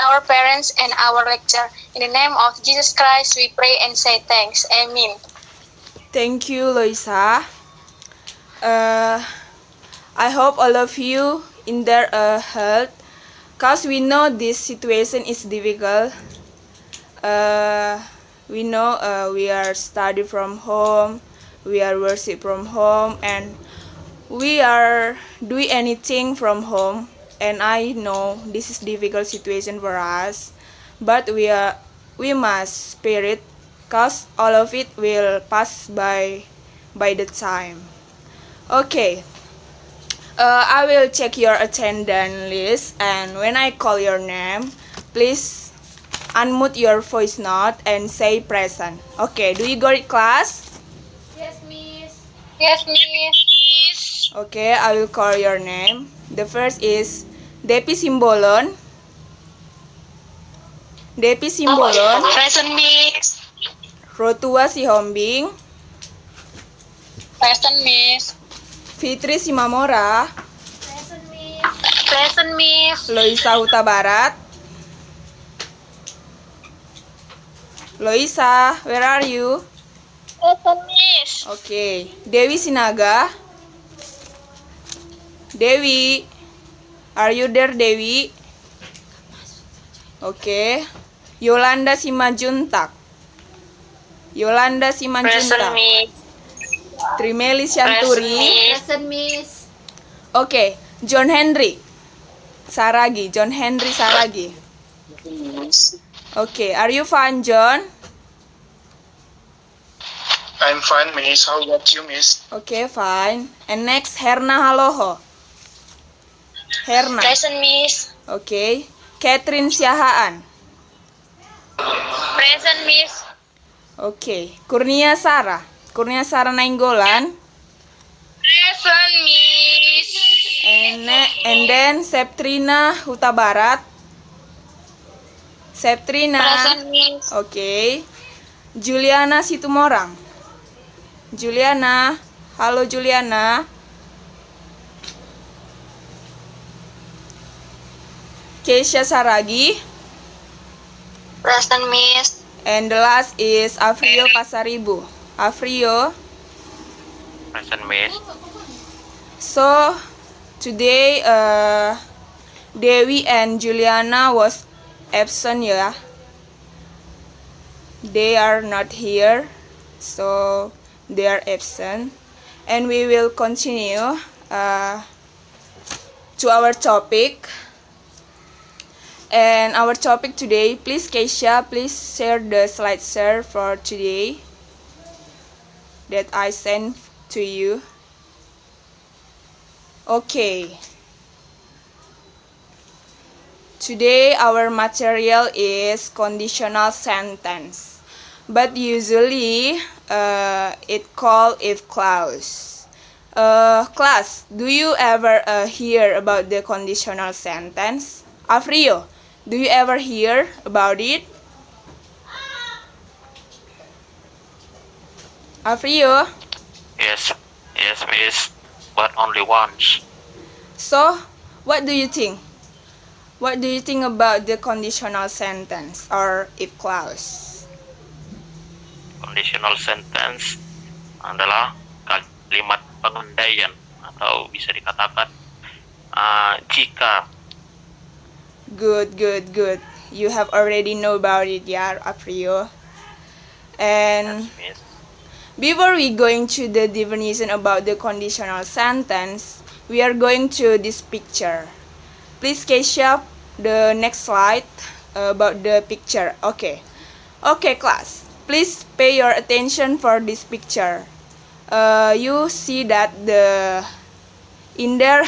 our parents, and our lecturer. In the name of Jesus Christ, we pray and say thanks. Amen. Thank you, Loisa. I hope all of you in their health, cause we know this situation is difficult. We know we are study from home, we are worship from home, and we are doing anything from home. And I know this is difficult situation for us, but we must bear it, cause all of it will pass by the time. Okay. I will check your attendance list, and when I call your name, please unmute your voice note and say present. Okay, do you got it, class? Yes, Miss. Yes, Miss. Okay, I will call your name. The first is Depi Simbolon. Depi Simbolon. Present, Miss. Rotua Sihombing. Present, Miss. Fitri Simamora. Present, Miss. Present, Miss. Loisa Huta Barat. Loisa, where are you? Present, Miss. Okay, Dewi Sinaga. Dewi, are you there, Dewi? Okay, Yolanda Simajuntak. Yolanda Present, Simanjuntak. Miss. Trimeli Syanturi. Present, Miss. Okay, John Henry Saragi. John Henry Saragi. Okay, are you fine, John? I'm fine, Miss. How about you, Miss? Okay, fine. And next, Herna Haloho. Herna. Present, Miss. Okay. Catherine Siahaan. Present, Miss. Okay. Kurnia Sarah. Kurnia Sarah Nainggolan. Present, Miss. And then Septrina Huta Barat. Septrina. Present, Miss. Okay. Juliana Situmorang. Juliana. Halo, Juliana. Keisha Saragi. Present, Miss. And the last is Afrio Pasaribu. Afrio. Present, Miss. So today Dewi and Juliana was absent, ya. They are not here, so they are absent, and we will continue to our topic. And our topic today, please Keisha, please share the slide share for today that I sent to you. Okay. Today our material is conditional sentence, but usually it called if clause. Class, do you ever hear about the conditional sentence? Afrio, do you ever hear about it? Afrio? Yes, Miss. But only once. So, what do you think? What do you think about the conditional sentence or if clause? Conditional sentence adalah kalimat pengandaian atau bisa dikatakan jika. Good. You have already know about it, yeah, Afrio. And Yes, Miss. before we going to the definition about the conditional sentence, we are going to this picture. Please, Keisha, the next slide about the picture. Okay, class. Please pay your attention for this picture. You see that in there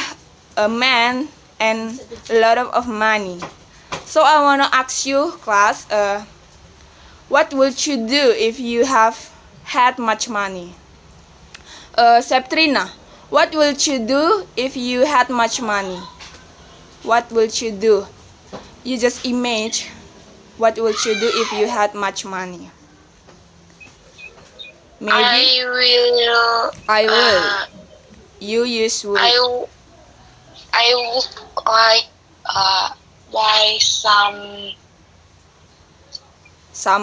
a man and a lot of money. So I wanna ask you, class, what would you do if you have had much money? Septrina, what would you do if you had much money? What would you do? You just imagine what would you do if you had much money? Maybe I will. You use would. I would like buy some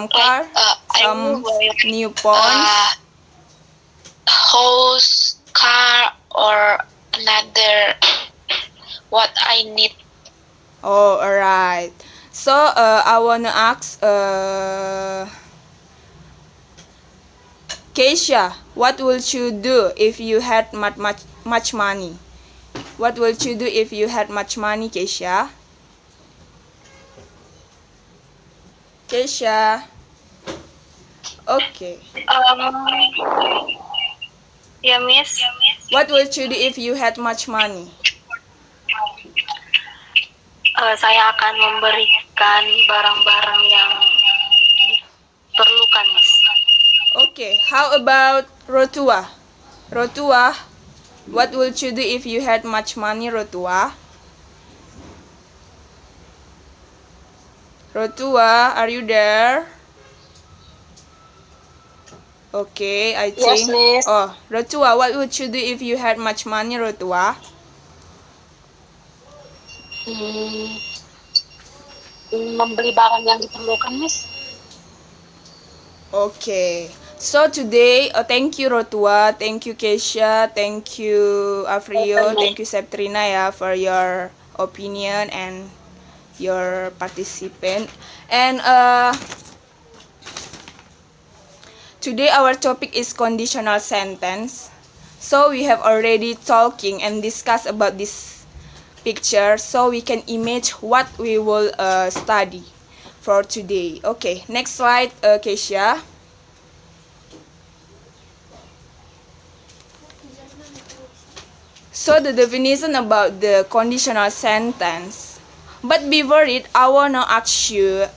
car, I will some buy new phones. house, car, or another what I need. Oh, alright. So, I wanna ask, Keisha, what would you do if you had much money? What would you do if you had much money, Keisha? Keisha. Okay. Ya, Miss. What would you do if you had much money? Saya akan memberikan barang-barang yang diperlukan, Miss. Okay, how about Rotua? Rotua, what would you do if you had much money, Rotua? Rotua, are you there? Okay, I think. Yes, Miss. Oh, Rotua, what would you do if you had much money, Rotua? Membeli barang yang diperlukan, Miss. Okay. So today, thank you Rotua, thank you Keisha, thank you Afrio, thank you Septrina ya for your opinion and your participant. And today our topic is conditional sentence. So we have already talking and discussed about this picture, so we can imagine what we will study for today. Okay, next slide, Keisha. So the definition about the conditional sentence. But before it, I wanna ask you,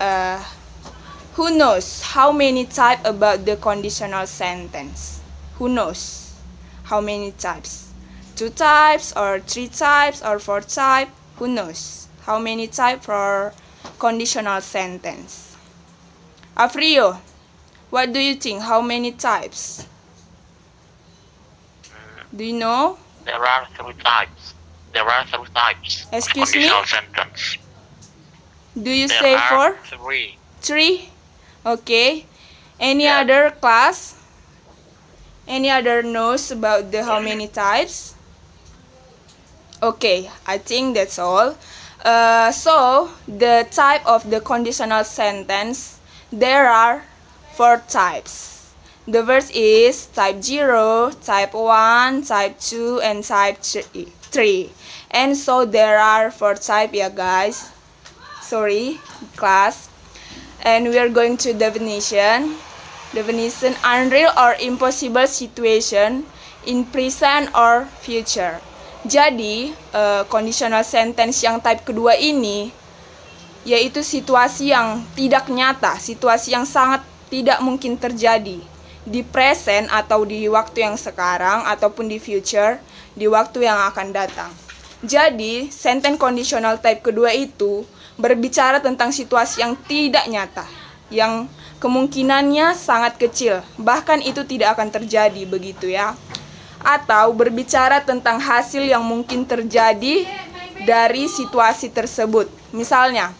who knows how many types about the conditional sentence? Who knows how many types? 2 types or 3 types or 4 types? Who knows how many types for conditional sentence? Afrio, what do you think? How many types? Do you know? There are 3 types. There are 3 types. Excuse me? Conditional sentence. Do you There say are 4? 3. 3? Okay. Any Yeah. other class? Any other knows about the how many types? Okay, I think that's all. So the type of the conditional sentence, there are 4 types. The first is type 0, type 1, type 2, and type 3. And so there are 4 types, yeah guys. Sorry, class. And we are going to definition. Definition, unreal or impossible situation in present or future. Jadi, conditional sentence yang type kedua ini yaitu situasi yang tidak nyata, situasi yang sangat tidak mungkin terjadi di present atau di waktu yang sekarang ataupun di future, di waktu yang akan datang. Jadi, sentence conditional type kedua itu berbicara tentang situasi yang tidak nyata, yang kemungkinannya sangat kecil, bahkan itu tidak akan terjadi, begitu ya. Atau berbicara tentang hasil yang mungkin terjadi dari situasi tersebut. Misalnya,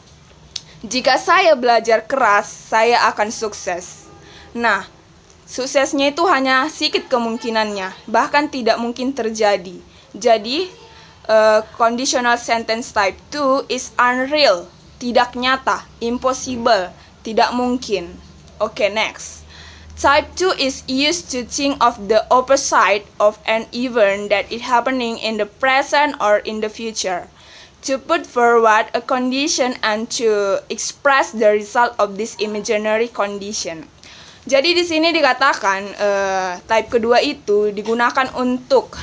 jika saya belajar keras, saya akan sukses. Nah, suksesnya itu hanya sedikit kemungkinannya, bahkan tidak mungkin terjadi. Jadi, conditional sentence type 2 is unreal, tidak nyata, impossible, tidak mungkin. Okay, next. Type 2 is used to think of the opposite of an event that is happening in the present or in the future, to put forward a condition and to express the result of this imaginary condition. Jadi di sini dikatakan type kedua itu digunakan untuk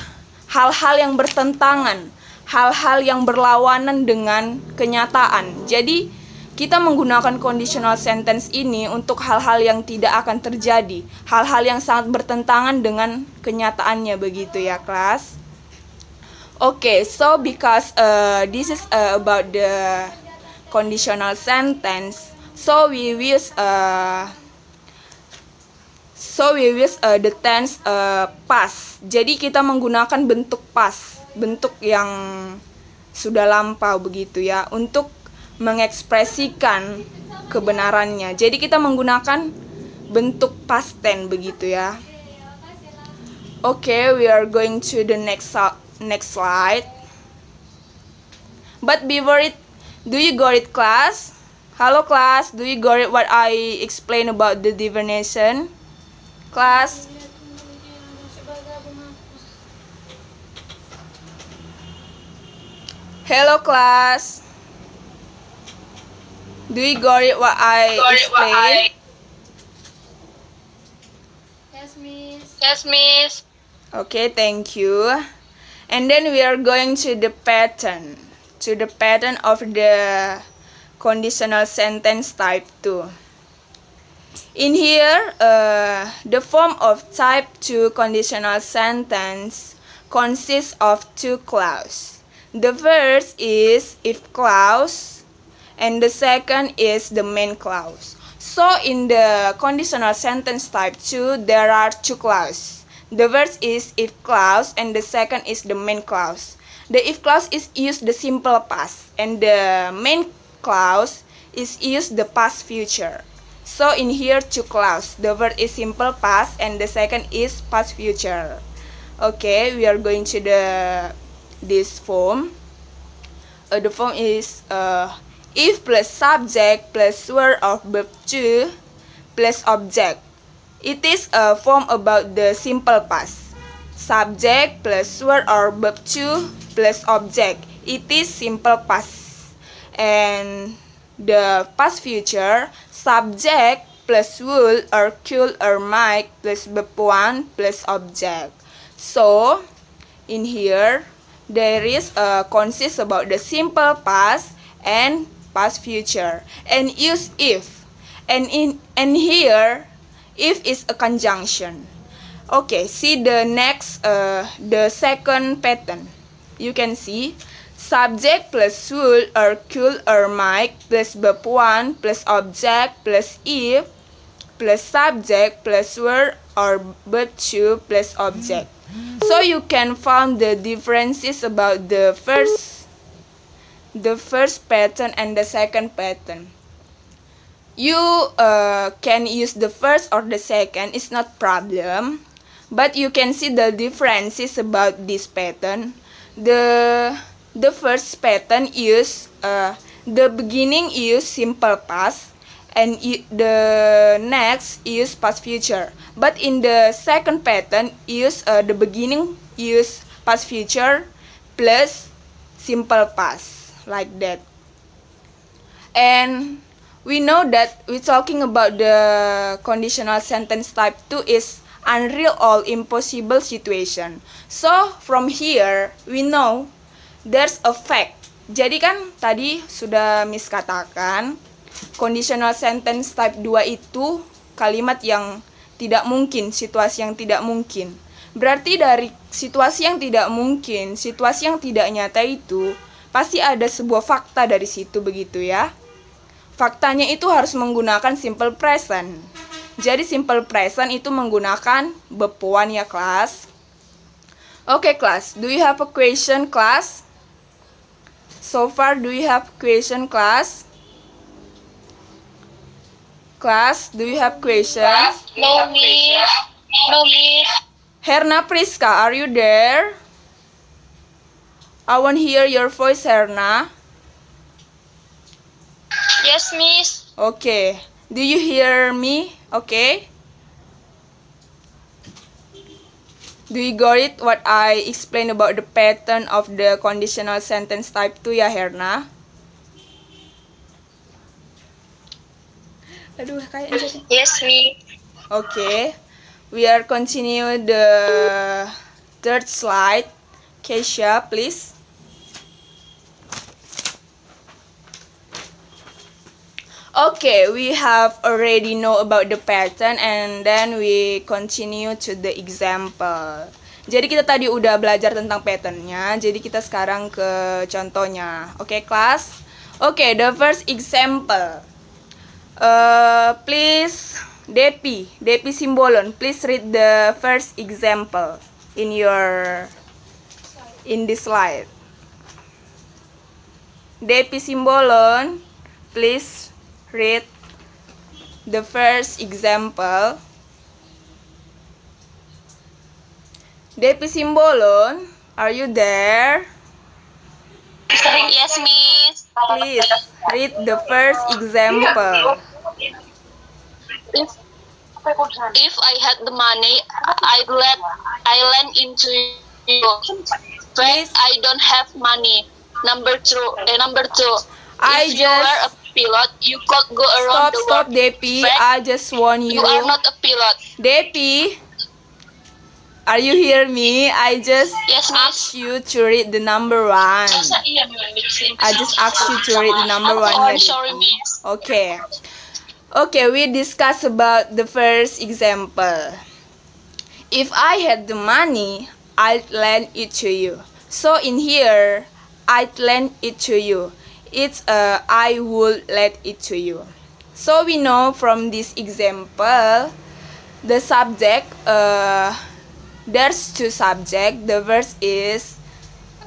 hal-hal yang bertentangan, hal-hal yang berlawanan dengan kenyataan. Jadi kita menggunakan conditional sentence ini untuk hal-hal yang tidak akan terjadi, hal-hal yang sangat bertentangan dengan kenyataannya, begitu ya kelas. Okay, so because this is about the conditional sentence, so we use the tense past. Jadi kita menggunakan bentuk past, bentuk yang sudah lampau begitu ya, untuk mengekspresikan kebenarannya. Jadi kita menggunakan bentuk past tense begitu ya. Okay, we are going to the next slide. But before it, do you got it, class? Hello, class. Do you got it what I explained about the divination? Class? Hello, class. Do you got it what I explained? Yes, miss. Yes, miss. Okay, thank you. And then we are going to the pattern of the conditional sentence type 2. In here, the form of type 2 conditional sentence consists of two clauses. The first is if clause, and the second is the main clause. So in the conditional sentence type 2, there are two clauses. The first is if clause, and the second is the main clause. The if clause is used the simple past, and the main clause is used the past future. So in here two clause. The first is simple past, and the second is past future. Okay, we are going to this form. The form is if plus subject plus verb of verb to plus object. It is a form about the simple past. Subject plus verb or verb to plus object. It is simple past. And the past future, subject plus will or could or might plus verb 1 plus object. So in here there is consists about the simple past and past future and use if, and here if is a conjunction. Okay, see the next the second pattern. You can see subject plus will or could or might plus verb 1 plus object plus if plus subject plus verb or verb 2 plus object. So you can find the differences about the first pattern and the second pattern. You can use the first or the second, it's not problem, but you can see the differences about this pattern. The first pattern use the beginning use simple past, and the next use past future. But in the second pattern use the beginning use past future plus simple past, like that. And we know that we're talking about the conditional sentence type 2 is unreal or impossible situation. So from here we know there's a fact. Jadi kan tadi sudah Miss katakan conditional sentence type 2 itu kalimat yang tidak mungkin, situasi yang tidak mungkin. Berarti dari situasi yang tidak mungkin, situasi yang tidak nyata itu pasti ada sebuah fakta dari situ, begitu ya. Faktanya itu harus menggunakan simple present. Jadi simple present itu menggunakan verb 1 ya, kelas. Okay, class. Do you have a question, class? So far, do you have question, class? Class, do you have question? No, miss. No, miss. Herna Priska, are you there? I want to hear your voice, Herna. Yes, miss. Okay. Do you hear me? Okay. Do you got it what I explained about the pattern of the conditional sentence type 2 ya, Herna? Aduh, kayak Yes, miss. Okay. We are continue the third slide. Keisha, please. Okay, we have already know about the pattern and then we continue to the example. Jadi kita tadi udah belajar tentang patternnya, jadi kita sekarang ke contohnya. Okay, class? Okay, the first example. Please, Depi Simbolon, please read the first example in this slide. Depi Simbolon, please read the first example. Depi Simbolon, are you there? Yes, Miss. Please read the first example. If I had the money, I lend into you. But Please. I don't have money. Number two. I If you were a just pilot, you could go around the stop, world. Depi. But I just want you. you are not a pilot. Depi, are you hear me? I just Yes, Miss. asked you to read the number 1. I just asked you to read the number 1 Oh, ya, I'm sorry, Depi. Miss. Okay, we discuss about the first example. If I had the money, I'd lend it to you. So in here, I'd lend it to you. It's I would lend it to you. So we know from this example, the subject, there's 2 subject. The verb is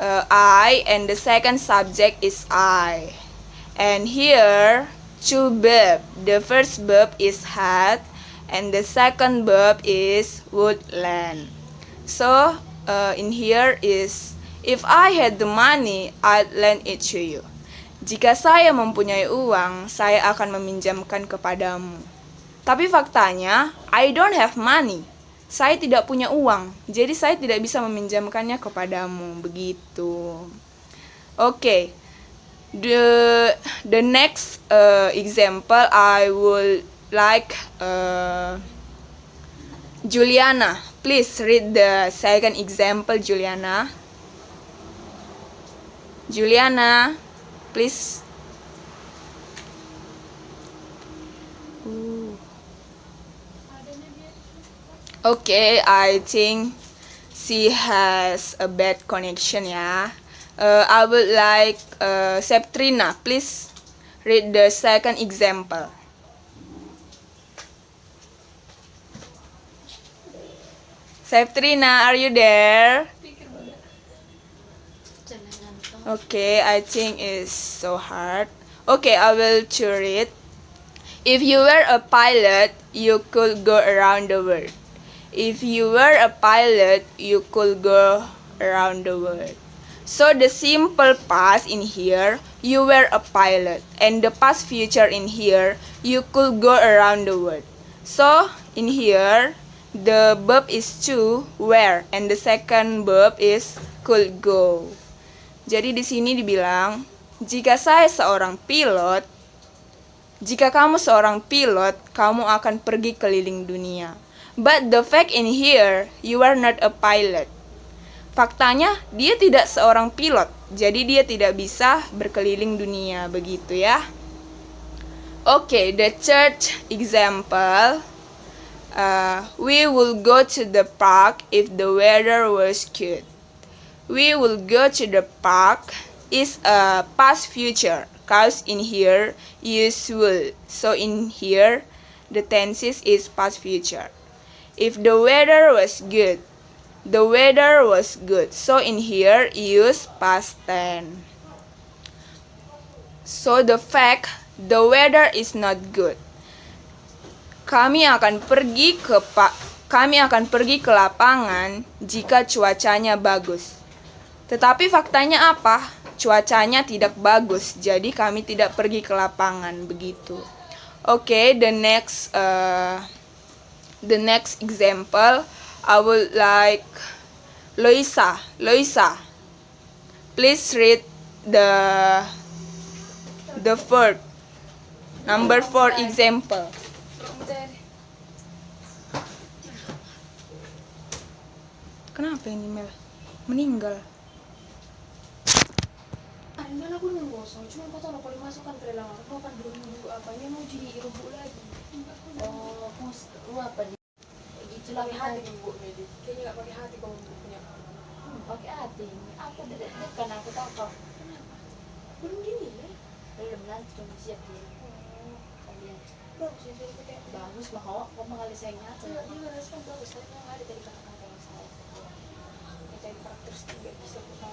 I, and the second subject is I. And here, 2 verb. The first verb is had, and the second verb is would lend. So in here is, if I had the money, I'd lend it to you. Jika saya mempunyai uang, saya akan meminjamkan kepadamu. Tapi faktanya, I don't have money. Saya tidak punya uang, jadi saya tidak bisa meminjamkannya kepadamu. Begitu. Okay. The next example, I would like Juliana. Please read the second example, Juliana. Juliana, please. Okay, I think she has a bad connection ya. I would like Septrina, please read the second example. Septrina, are you there? Okay, I think it's so hard. Okay, I will to read. If you were a pilot, you could go around the world. If you were a pilot, you could go around the world. So the simple past in here, you were a pilot, and the past future in here, you could go around the world. So in here, the verb is to, were, and the second verb is could go. Jadi di sini dibilang, jika saya seorang pilot, jika kamu seorang pilot, kamu akan pergi keliling dunia. But the fact in here, you are not a pilot. Faktanya, dia tidak seorang pilot, jadi dia tidak bisa berkeliling dunia, begitu ya. Okay, the third example, we will go to the park if the weather was good. We will go to the park is a past future, cause in here use will. So in here, the tenses is past future. If the weather was good, the weather was good. So in here use past tense. So the fact the weather is not good. Kami akan pergi ke lapangan jika cuacanya bagus. Tetapi faktanya apa? Cuacanya tidak bagus, jadi kami tidak pergi ke lapangan, begitu. Okay, the next example, I would like Loisa. Loisa, please read the verb number 4 example. Kenapa ini Mel? Meninggal. Kan aku nunggu kosong, cuma kau tahu kalau dimasukkan ke dalam aku akan dulu apanya mau jadi rubuh lagi. Oh, mau apa nih? Gitu lah hati bu, kayaknya nggak pakai hati kamu punya. Pakai hati. Apa dekat aku tahu kok. Belum gini ya? Belum, nanti cuma siap dia. Kalian. Bagus ya saya pakai. Bagus mau, kau mengalir sayangnya. Tidak, dia respon bagus. Saya yang ada dari kata-kata yang saya. Kita karakteristik tidak bisa kita.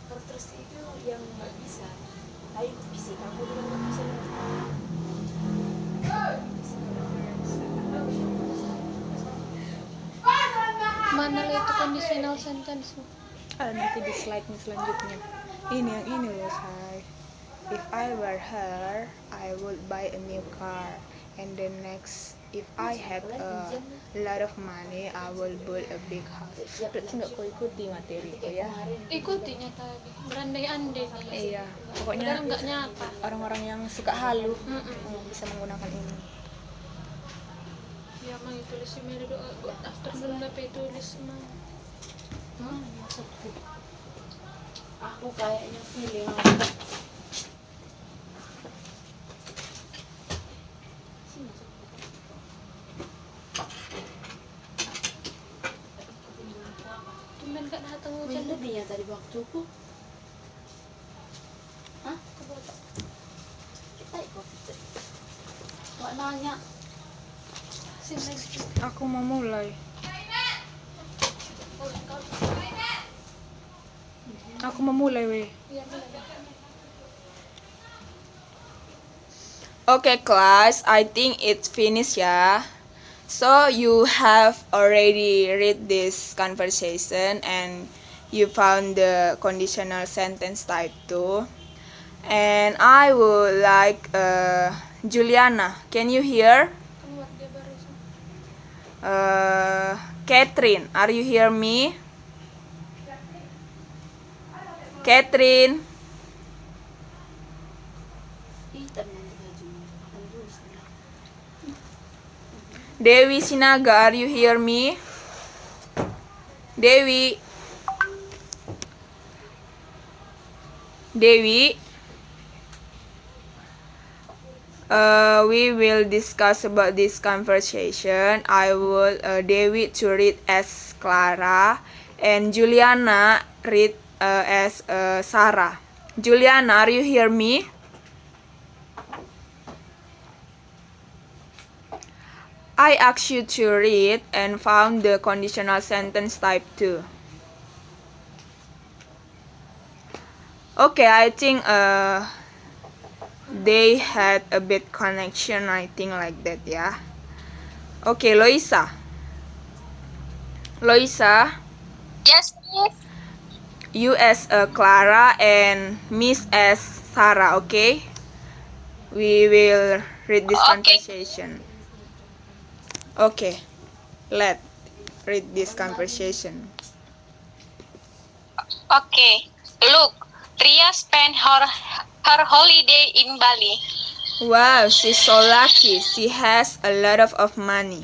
karakteristik itu yang nggak bisa. Ayo bisa, kamu bilang nggak bisa. Mana lah itu conditional sentence? Nanti di slide-nya selanjutnya. Ini yang ini loh, say. If I were her, I would buy a new car. And then next, if I had a lot of money, I will build a big house. Berarti nggak kau ikuti materi itu ya? Ikutinya tadi, berandai-andai nih. Iya, pokoknya Padahal nggak nyata. orang-orang yang suka halu bisa menggunakan ini. Ya mah tulis email doa buat afternoon lah tulis mah. Maksudku, aku kayaknya feeling Cuman nggak datang Min hujan lebihnya tadi waktuku. Hah? Kita ikut. Kok nanya? sini. Aku mau mulai. Aku mau mulai, weh. Iya boleh. Okay, class, I think it's finished, ya. So you have already read this conversation and you found the conditional sentence type 2. And I would like Juliana, can you hear? Keluar dia barusan. Catherine, are you hear me? Catherine, Hitam nanti bajunya. Akan tulis dia. Dewi Sinaga, are you hear me? Dewi, we will discuss about this conversation. I will Dewi to read as Clara and Juliana read as Sarah. Juliana, are you hear me? I asked you to read and found the conditional sentence type 2. Okay, I think they had a bad connection, I think like that, yeah. Okay, Loisa, Yes, miss. you as Clara and Miss as Sarah, okay? We will read this Okay. conversation. Okay, let's read this conversation. Okay. Look, Ria spent her holiday in Bali. Wow, she's so lucky. She has a lot of money.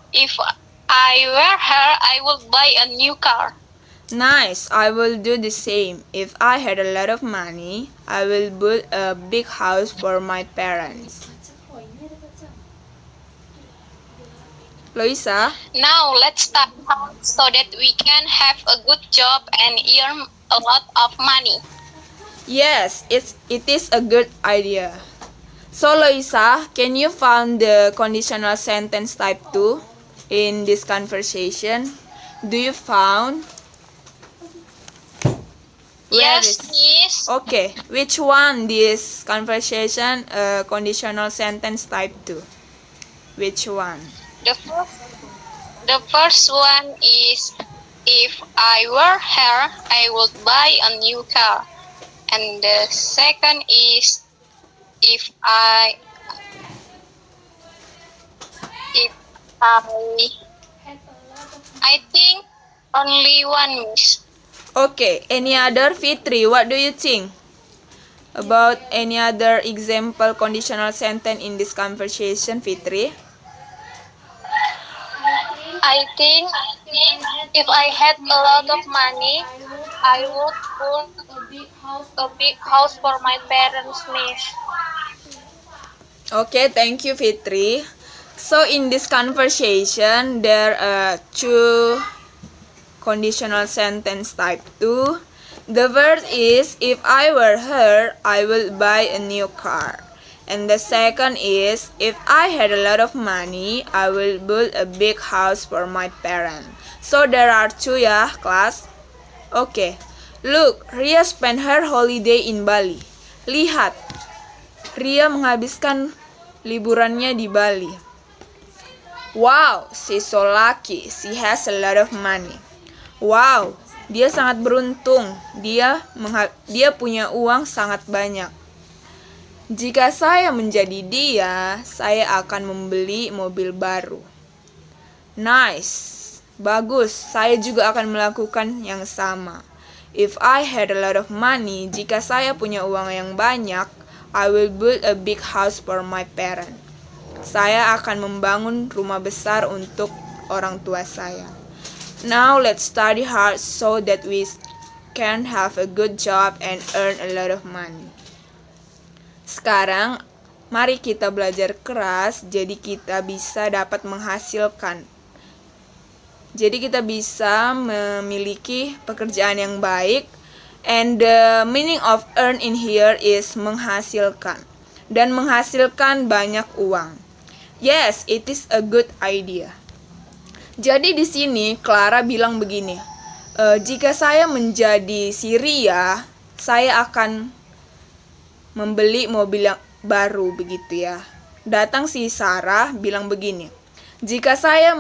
If I were her, I would buy a new car. Nice, I will do the same. If I had a lot of money, I will build a big house for my parents. Baca, oh ini ada baca. Loisa, Now let's start so that we can have a good job and earn a lot of money. yes, it is a good idea. So Loisa, can you find the conditional sentence type 2 in this conversation? Do you found? Where Yes, is- miss. Okay, which one this conversation conditional sentence type 2? Which one? The first one is, if I were her, I would buy a new car. And the second is, if I think only one, miss. Okay, any other? Fitri, what do you think about any other example conditional sentence in this conversation, Fitri? I think if I had a lot of money, I would build a big house for my parents, miss. Okay, thank you, Fitri. So in this conversation, there are two conditional sentence type 2. The word is, if I were her, I would buy a new car. And the second is, if I had a lot of money, I will build a big house for my parents. So there are two, ya, class. Oke. Look, Ria spent her holiday in Bali. Lihat, Ria menghabiskan liburannya di Bali. Wow, she's so lucky. She has a lot of money. Wow, dia sangat beruntung. Dia punya uang sangat banyak. Jika saya menjadi dia, saya akan membeli mobil baru. Nice. Bagus, saya juga akan melakukan yang sama. If I had a lot of money, jika saya punya uang yang banyak, I will build a big house for my parents. Saya akan membangun rumah besar untuk orang tua saya. Now let's study hard so that we can have a good job and earn a lot of money. Sekarang, mari kita belajar keras, jadi kita bisa dapat menghasilkan. Jadi kita bisa memiliki pekerjaan yang baik. And the meaning of earn in here is menghasilkan. Dan menghasilkan banyak uang. Yes, it is a good idea. Jadi di sini Clara bilang begini. Jika saya menjadi si Ria, saya akan membeli mobil yang baru begitu ya. Datang si Sarah bilang begini. Jika saya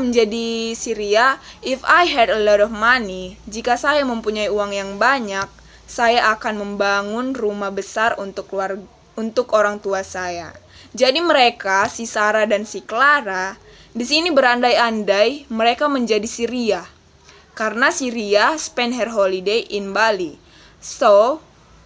menjadi si Ria, if I had a lot of money, jika saya mempunyai uang yang banyak, saya akan membangun rumah besar untuk orang tua saya. Jadi mereka, si Sarah dan si Clara, di sini berandai-andai mereka menjadi si Ria. Karena si Ria spend her holiday in Bali. So,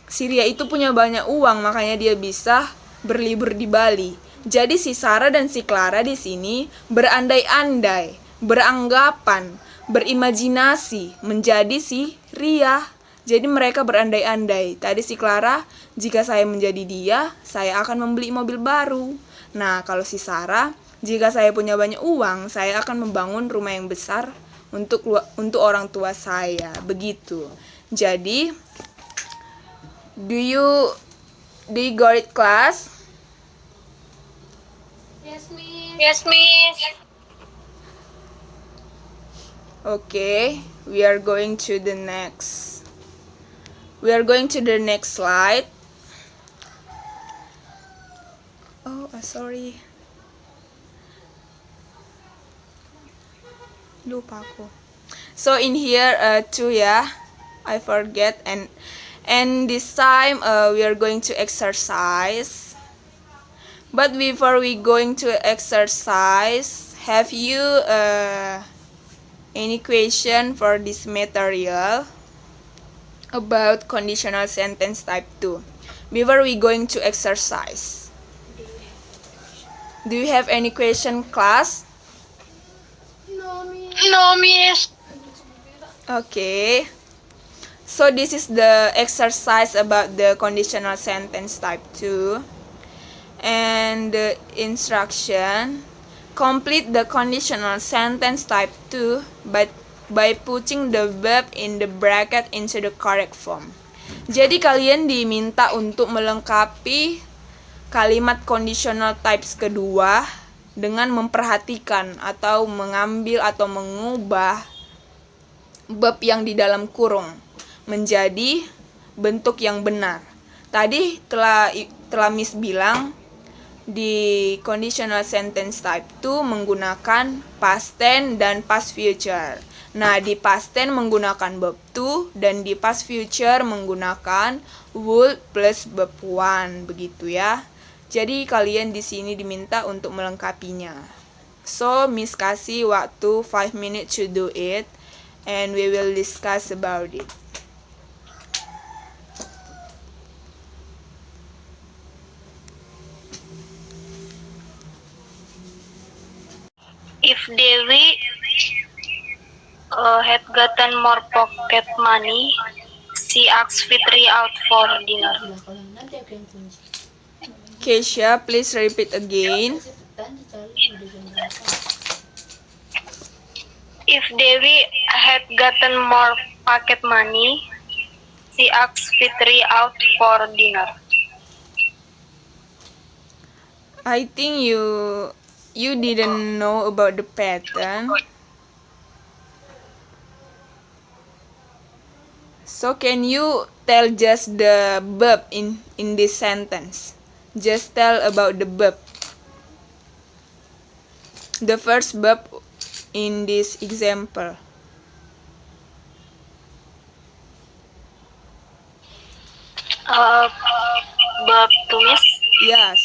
si Ria itu punya banyak uang, makanya dia bisa berlibur di Bali. Jadi si Sarah dan si Clara di sini berandai-andai, beranggapan, berimajinasi menjadi si Ria. Jadi mereka berandai-andai. Tadi si Clara, jika saya menjadi dia, saya akan membeli mobil baru. Nah, kalau si Sarah, jika saya punya banyak uang, saya akan membangun rumah yang besar untuk orang tua saya. Begitu. Jadi, do you got it, class? Yes, Miss. Yes, Miss. Okay, we are going to the next slide. Oh, sorry. Lupa aku. So in here too ya, I forget and this time we are going to exercise. But before we going to exercise, have you any question for this material about conditional sentence type 2? Before we going to exercise, do you have any question, class? No, Miss. Okay. So this is the exercise about the conditional sentence type 2. And the instruction, complete the conditional sentence type 2 by putting the verb in the bracket into the correct form. Jadi kalian diminta untuk melengkapi kalimat conditional types kedua dengan memperhatikan atau mengambil atau mengubah verb yang di dalam kurung menjadi bentuk yang benar. Tadi telah Miss bilang di conditional sentence type 2 menggunakan past tense dan past future. Nah, di past tense menggunakan verb to dan di past future menggunakan would plus verb one, begitu ya. Jadi kalian di sini diminta untuk melengkapinya. So, Miss kasih waktu 5 minutes to do it and we will discuss about it. If Dewi had gotten more pocket money, she asked Fitri out for dinner. Nanti aku yang kunci. Keisha, please repeat again. If Dewi had gotten more pocket money, she asked Fitri out for dinner. I think you didn't know about the pattern. So can you tell just the verb in this sentence? Just tell about the verb. The first verb in this example. Verb tulis. Yes.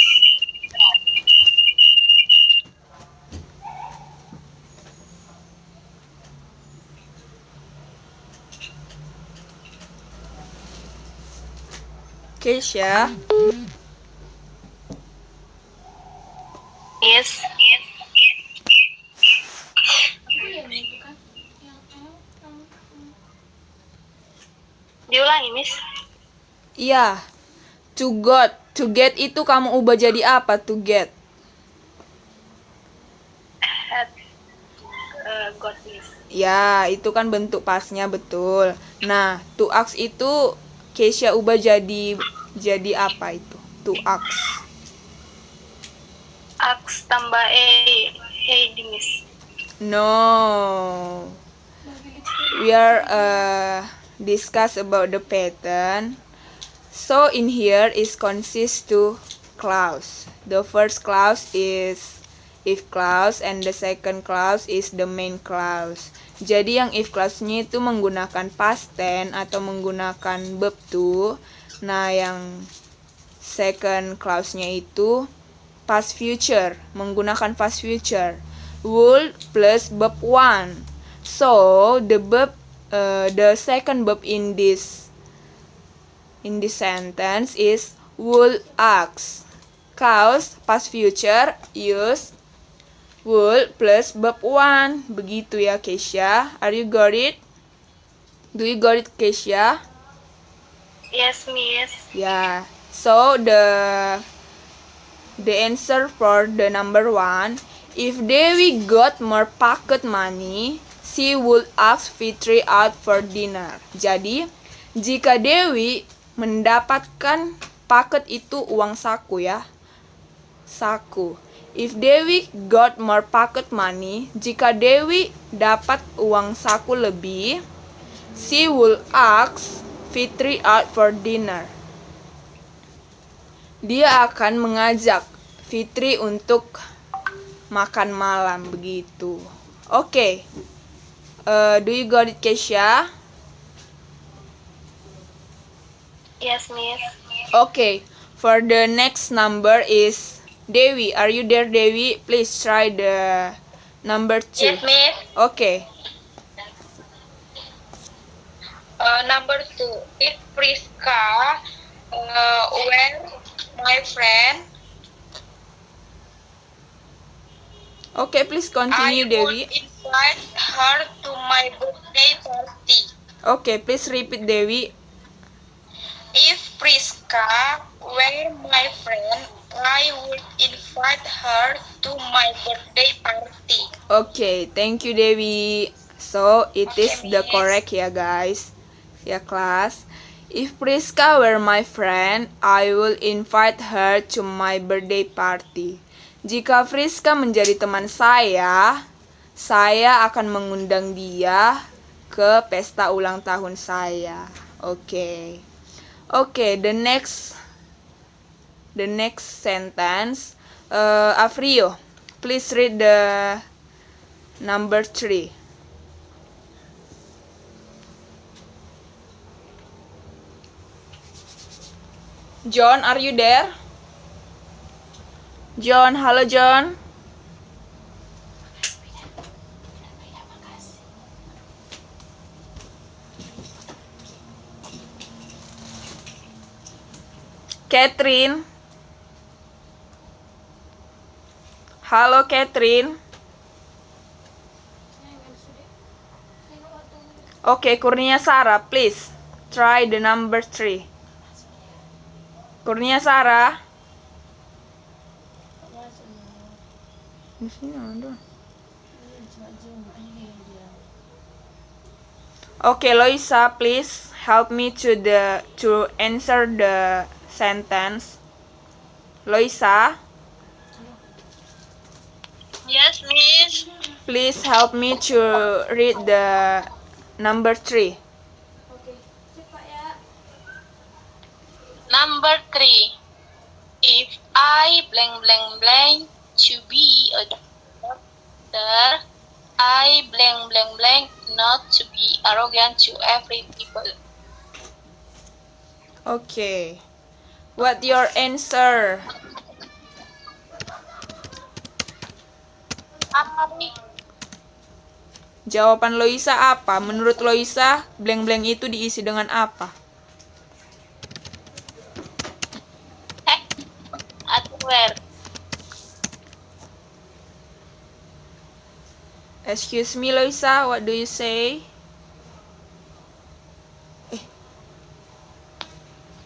Keisha. Yes. Diulangi, Miss. Iya. To got. To get itu kamu ubah jadi apa? To get. Got, Miss. Ya, itu kan bentuk pasnya, betul. Nah, to ask itu Keisha ubah jadi apa itu? To ask. Aks tambah di Miss. No. We are discuss about the pattern. So in here is consist to clause. The first clause is if clause and the second clause is the main clause. Jadi yang if clause-nya itu menggunakan past tense atau menggunakan verb to. Nah, yang second clause-nya itu past future, menggunakan past future. Would plus verb one. So the verb, the second verb in this sentence is would ask. Cause past future use would plus verb one. Begitu ya, Keisha. Are you got it? Do you got it, Keisha? Yes, Miss. Yeah. So the answer for the number one, if Dewi got more pocket money, she would ask Fitri out for dinner. Jadi, jika Dewi mendapatkan paket itu uang saku ya. Saku. If Dewi got more pocket money, jika Dewi dapat uang saku lebih, she will ask Fitri out for dinner. Dia akan mengajak Fitri untuk makan malam, begitu. Oke. Do you got it, Keisha? Yes, Miss. Okay. For the next number is Dewi. Are you there, Dewi? Please try the number 2. Yes, Miss. Okay. Number 2. If Priska were my friend, Okay, please continue, I Dewi. would invite her to my birthday party. Okay, please repeat, Dewi. If Priska were my friend, I would invite her to my birthday party. Okay, thank you, Dewi. So, it is Okay, the Miss. correct ya, guys. Ya, kelas. If Priska were my friend, I will invite her to my birthday party. Jika Priska menjadi teman saya akan mengundang dia ke pesta ulang tahun saya. Okay. Okay, the next sentence. Afrio, please read the number 3. John, are you there? John, halo John. Catherine. Halo Catherine. Okay, Kurnia Sarah, please try the number 3. Kurnia Sarah. Di sini ada. Okay, Loisa, please help me to answer the sentence. Loisa, Yes, Miss. please help me to read the number 3. Oke, cepat Number 3. If I blank blank blank to be a doctor, I blank blank blank not to be arrogant to every people. Okay. What your answer? Jawaban Loisa apa? Menurut Loisa, blank-blank itu diisi dengan apa? Where? Excuse me, Loisa, what do you say?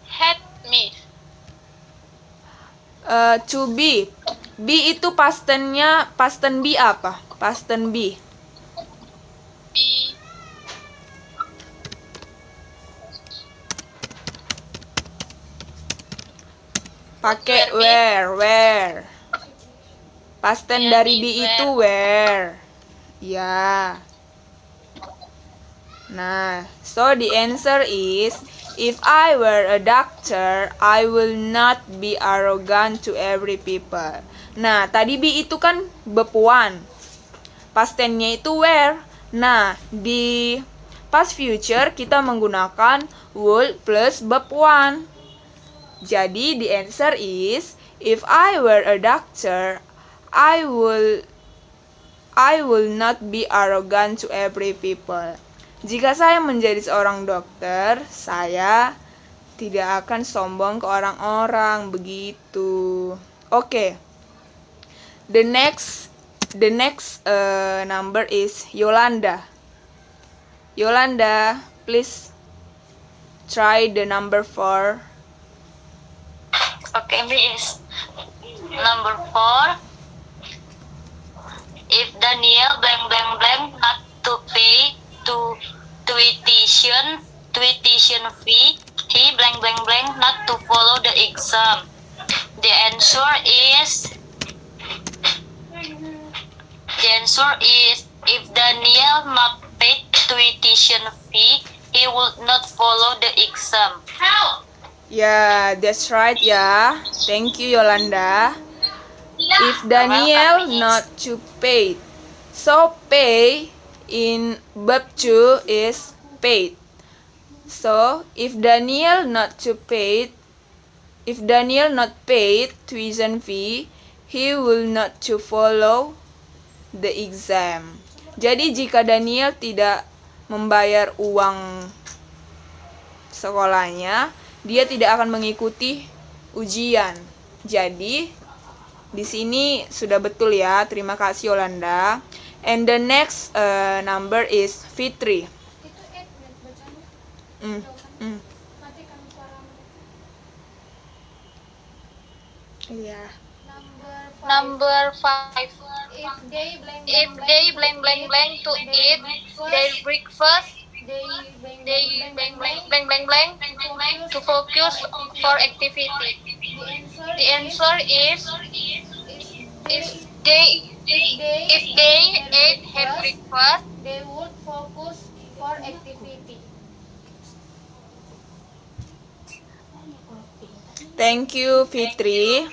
Had miss. To be. Be itu past tense be apa? Past tense be. Be. Pakai where. Past tense dari be itu where. Ya. Nah, so the answer is, if I were a doctor, I will not be arrogant to every people. Nah, tadi be itu kan bepuan. Past tense-nya itu were. Nah, di past future kita menggunakan would plus bepuan. Jadi the answer is, if I were a doctor, I will not be arrogant to every people. Jika saya menjadi seorang dokter, saya tidak akan sombong ke orang-orang, begitu. Oke. The next number is Yolanda. Yolanda, please try the number 4. Okay, miss. Number 4. If Daniel blank blank blank not to pay to tuition fee, he blank blank blank not to follow the exam. The answer is if Daniel not paid tuition fee, he would not follow the exam. How? Yeah, that's right, yeah. Thank you, Yolanda. If Daniel not to pay. So pay in verb 2 is paid. So if Daniel not paid tuition fee, he will not to follow the exam. Jadi jika Daniel tidak membayar uang sekolahnya, dia tidak akan mengikuti ujian. Jadi di sini sudah betul ya. Terima kasih Yolanda. And the next number is Fitri. Itu bacanya. Matikan suaramu. Iya. Number 5. If they blank blank blank to eat their breakfast, they blank blank blank to focus for activity. The answer is if they ate their breakfast, they would focus for activity. Thank you, Fitri.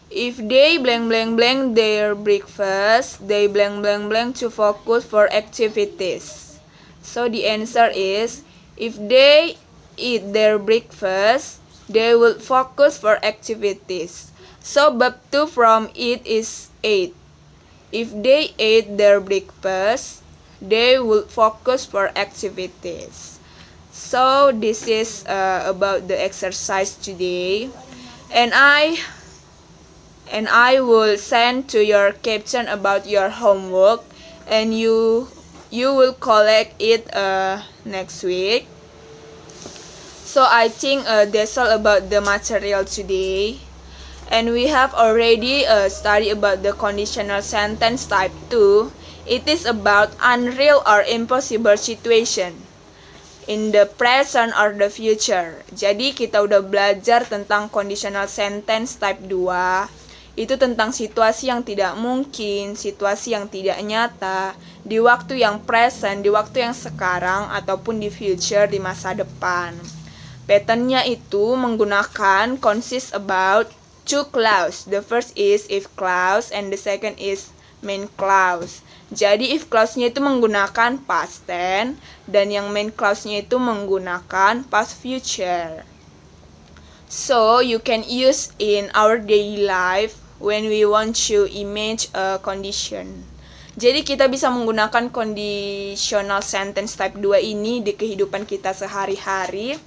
If they blank blank blank their breakfast, they blank blank blank to focus for activities. So the answer is, if they eat their breakfast, they will focus for activities. So verb 2 from eat is ate. If they ate their breakfast, they will focus for activities. So this is about the exercise today, and I will send to your caption about your homework, and you will collect it next week. So I think that's all about the material today. And we have already studied about the conditional sentence type 2. It is about unreal or impossible situation in the present or the future. Jadi kita udah belajar tentang conditional sentence type 2. Itu tentang situasi yang tidak mungkin, situasi yang tidak nyata, di waktu yang present, di waktu yang sekarang, ataupun di future, di masa depan. Patternnya itu menggunakan consist about two clause. The first is if clause and the second is main clause. Jadi if clause-nya itu menggunakan past tense dan yang main clause-nya itu menggunakan past future. So you can use in our daily life when we want to image a condition. Jadi kita bisa menggunakan conditional sentence type 2 ini di kehidupan kita sehari-hari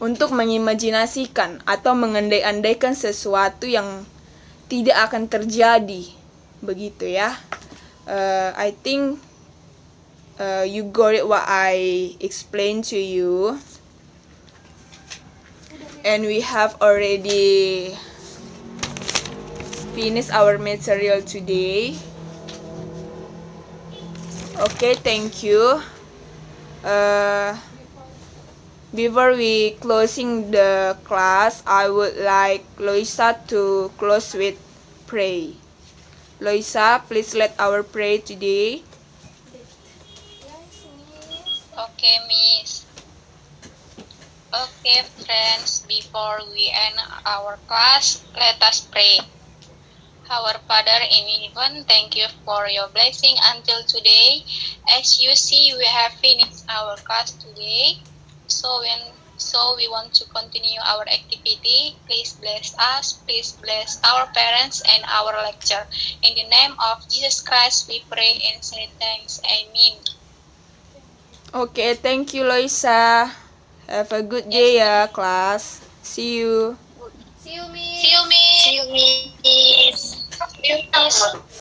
untuk mengimajinasikan atau mengandai-andaikan sesuatu yang tidak akan terjadi. Begitu ya. I think you got it what I explained to you. And we have already finished our material today. Okay, thank you. Before we closing the class, I would like Loisa to close with pray. Loisa, please let our pray today. Okay, Miss. Okay, friends, before we end our class, let us pray. Our Father in heaven, thank you for your blessing until today. As you see, we have finished our class today. So we want to continue our activity. Please bless us, please bless our parents and our lecture. In the name of Jesus Christ, we pray and say thanks. Amen. Okay, thank you, Loisa. Have a good day ya, class. See you. See you, Miss. See you, Miss. See you, Miss. See you, Miss.